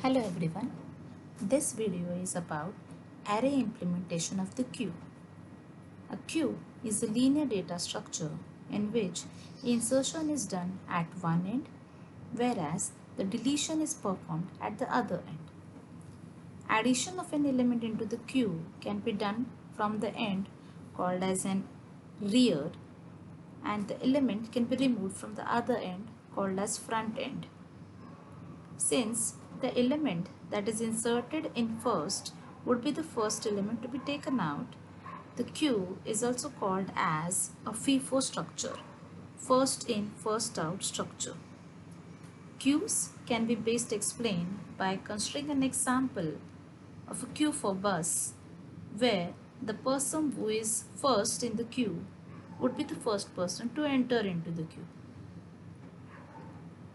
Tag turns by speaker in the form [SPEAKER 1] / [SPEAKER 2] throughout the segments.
[SPEAKER 1] Hello everyone. This video is about array implementation of the queue. A queue is a linear data structure in which insertion is done at one end whereas the deletion is performed at the other end. Addition of an element into the queue can be done from the end called as an rear, and the element can be removed from the other end called as front end. Since the element that is inserted in first would be the first element to be taken out, the queue is also called as a FIFO structure, first in, first out structure. Queues can be best explained by considering an example of a queue for bus where the person who is first in the queue would be the first person to enter into the queue.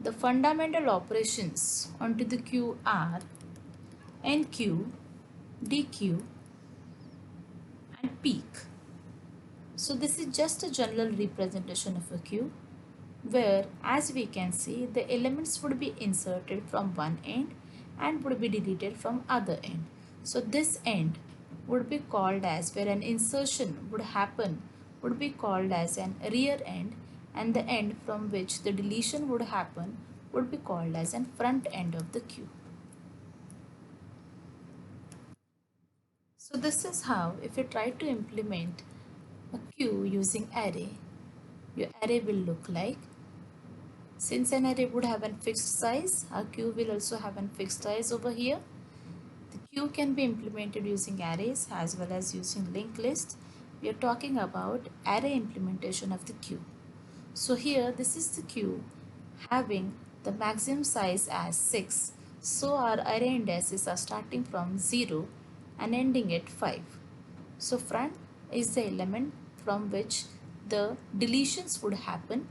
[SPEAKER 1] The fundamental operations onto the queue are NQ, DQ and peak. So this is just a general representation of a queue where, as we can see, the elements would be inserted from one end and would be deleted from other end. So this end would be called as, where an insertion would happen, would be called as an rear end, and the end from which the deletion would happen would be called as an front end of the queue. So this is how, if you try to implement a queue using array, your array will look like. Since an array would have a fixed size, a queue will also have a fixed size over here. The queue can be implemented using arrays as well as using linked lists. We are talking about array implementation of the queue. So here this is the queue having the maximum size as 6. So our array indices are starting from 0 and ending at 5. So front is the element from which the deletions would happen,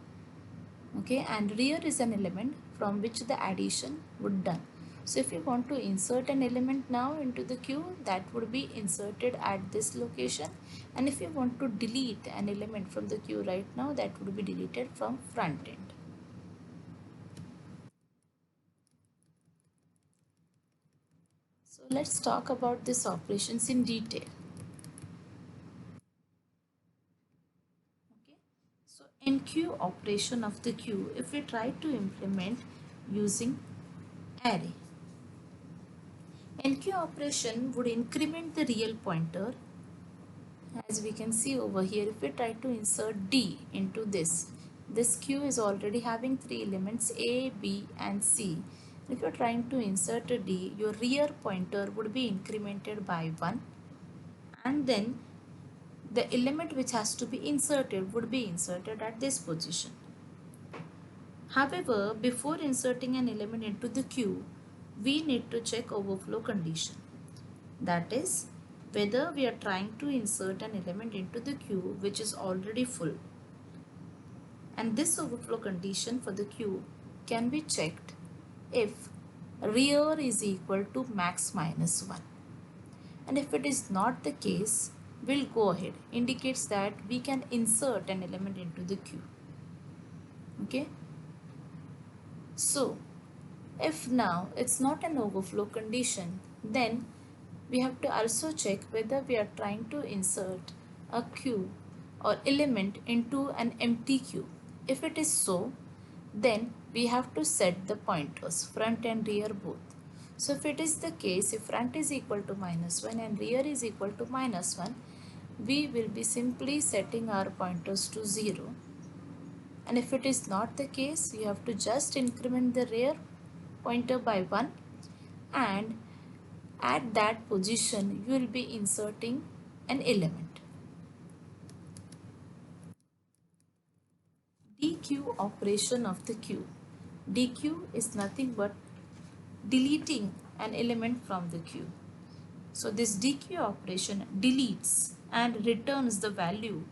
[SPEAKER 1] okay, and rear is an element from which the addition would done. So if you want to insert an element now into the queue, that would be inserted at this location, and if you want to delete an element from the queue right now, that would be deleted from front end. So let's talk about these operations in detail. Okay. So enqueue operation of the queue, if we try to implement using array, enqueue operation would increment the real pointer. As we can see over here, if we try to insert D into this queue is already having 3 elements A, B and C. If you're trying to insert a D, your rear pointer would be incremented by 1, and then the element which has to be inserted would be inserted at this position. However, before inserting an element into the queue, we need to check overflow condition. That is, whether we are trying to insert an element into the queue which is already full. And this overflow condition for the queue can be checked if rear is equal to max minus 1. And if it is not the case, we'll go ahead. Indicates that we can insert an element into the queue. Okay. So, if now it's not an overflow condition, then we have to also check whether we are trying to insert a queue or element into an empty queue. If it is so, then we have to set the pointers, front and rear both. So if it is the case, if front is equal to -1 and rear is equal to -1, we will be simply setting our pointers to 0. And if it is not the case, you have to just increment the rear pointer by 1, and at that position you will be inserting an element. DQ operation of the queue. DQ is nothing but deleting an element from the queue. So this DQ operation deletes and returns the value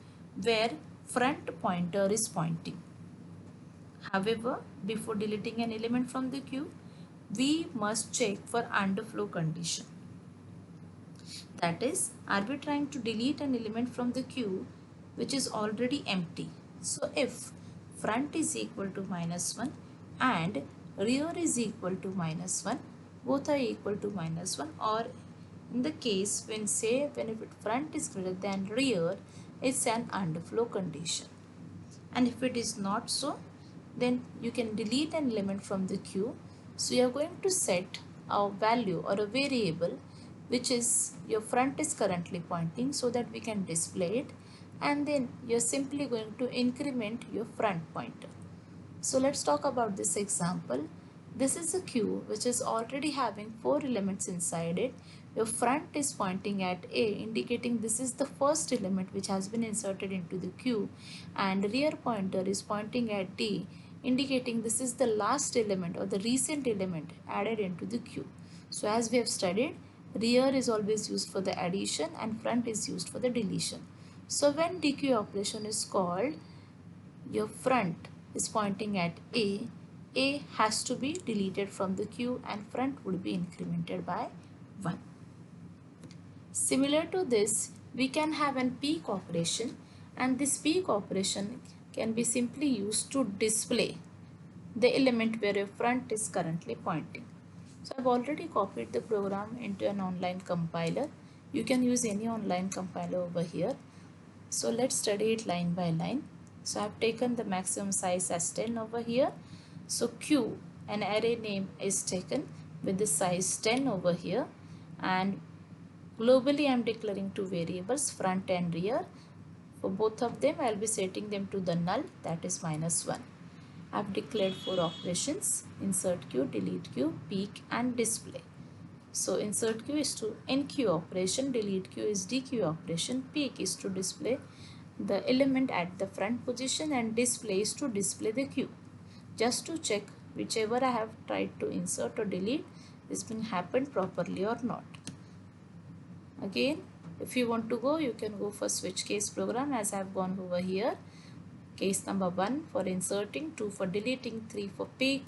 [SPEAKER 1] where front pointer is pointing. However, before deleting an element from the queue, we must check for underflow condition. That is, are we trying to delete an element from the queue which is already empty? So if front is equal to -1 and rear is equal to -1, both are equal to -1, or in the case when say when if front is greater than rear, it's an underflow condition. And if it is not so, then you can delete an element from the queue. So you are going to set a value or a variable which is your front is currently pointing, so that we can display it, and then you're simply going to increment your front pointer. So let's talk about this example. This is a queue which is already having 4 elements inside it. Your front is pointing at A, indicating this is the first element which has been inserted into the queue, and rear pointer is pointing at D, indicating this is the last element or the recent element added into the queue. So as we have studied, rear is always used for the addition and front is used for the deletion. So when dequeue operation is called, your front is pointing at A has to be deleted from the queue and front would be incremented by 1. Similar to this, we can have an peek operation, and this peek operation can be simply used to display the element where your front is currently pointing. So I've already copied the program into an online compiler. You can use any online compiler over here. So let's study it line by line. So I've taken the maximum size as 10 over here. So Q, an array name, is taken with the size 10 over here, and globally I'm declaring two variables, front and rear. For both of them I'll be setting them to the null, that is -1. I've declared 4 operations: insert Q, delete Q, peek and display. So insert Q is to enqueue operation, delete Q is dequeue operation, peek is to display the element at the front position, and display is to display the queue. Just to check whichever I have tried to insert or delete is been happened properly or not. Again, if you want to go, you can go for switch case program as I have gone over here. Case number 1 for inserting, 2 for deleting, 3 for peek,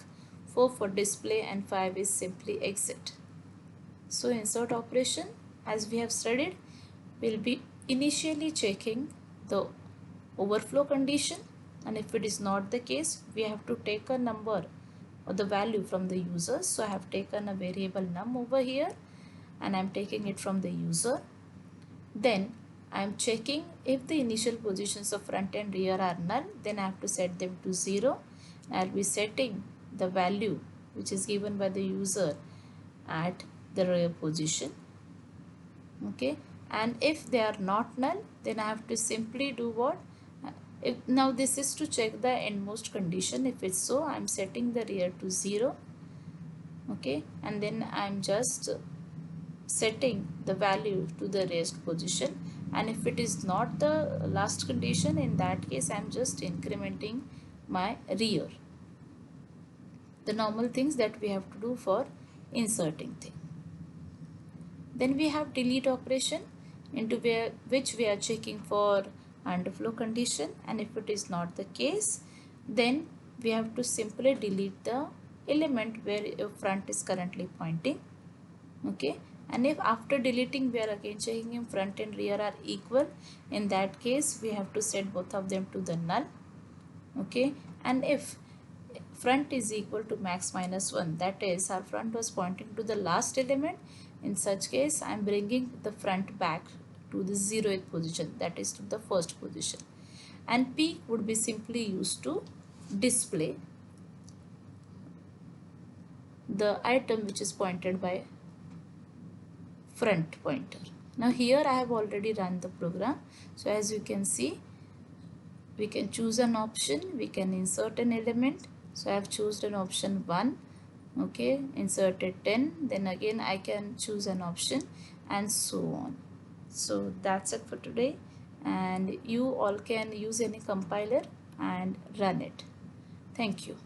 [SPEAKER 1] 4 for display, and 5 is simply exit. So insert operation, as we have studied, will be initially checking the overflow condition, and if it is not the case, we have to take a number or the value from the user. So I have taken a variable num over here and I am taking it from the user. Then I am checking if the initial positions of front and rear are null, then I have to set them to 0. I will be setting the value which is given by the user at the rear position. Okay, and if they are not null, then I have to simply do what? Now this is to check the endmost condition. If it's so, I am setting the rear to 0. Okay, and then I am just setting the value to the rest position, and if it is not the last condition, in that case I am just incrementing my rear. The normal things that we have to do for inserting thing. Then we have delete operation, into which we are checking for underflow condition, and if it is not the case, then we have to simply delete the element where your front is currently pointing. Okay, and if after deleting we are again checking if front and rear are equal, in that case we have to set both of them to the null. Okay, and if front is equal to max -1, that is our front was pointing to the last element, in such case I am bringing the front back to the 0th position, that is to the first position. And peek would be simply used to display the item which is pointed by front pointer. Now here I have already run the program. So as you can see, we can choose an option, we can insert an element. So I have chosen option 1. Okay, inserted 10, then again I can choose an option, and so on. So that's it for today, and you all can use any compiler and run it. Thank you.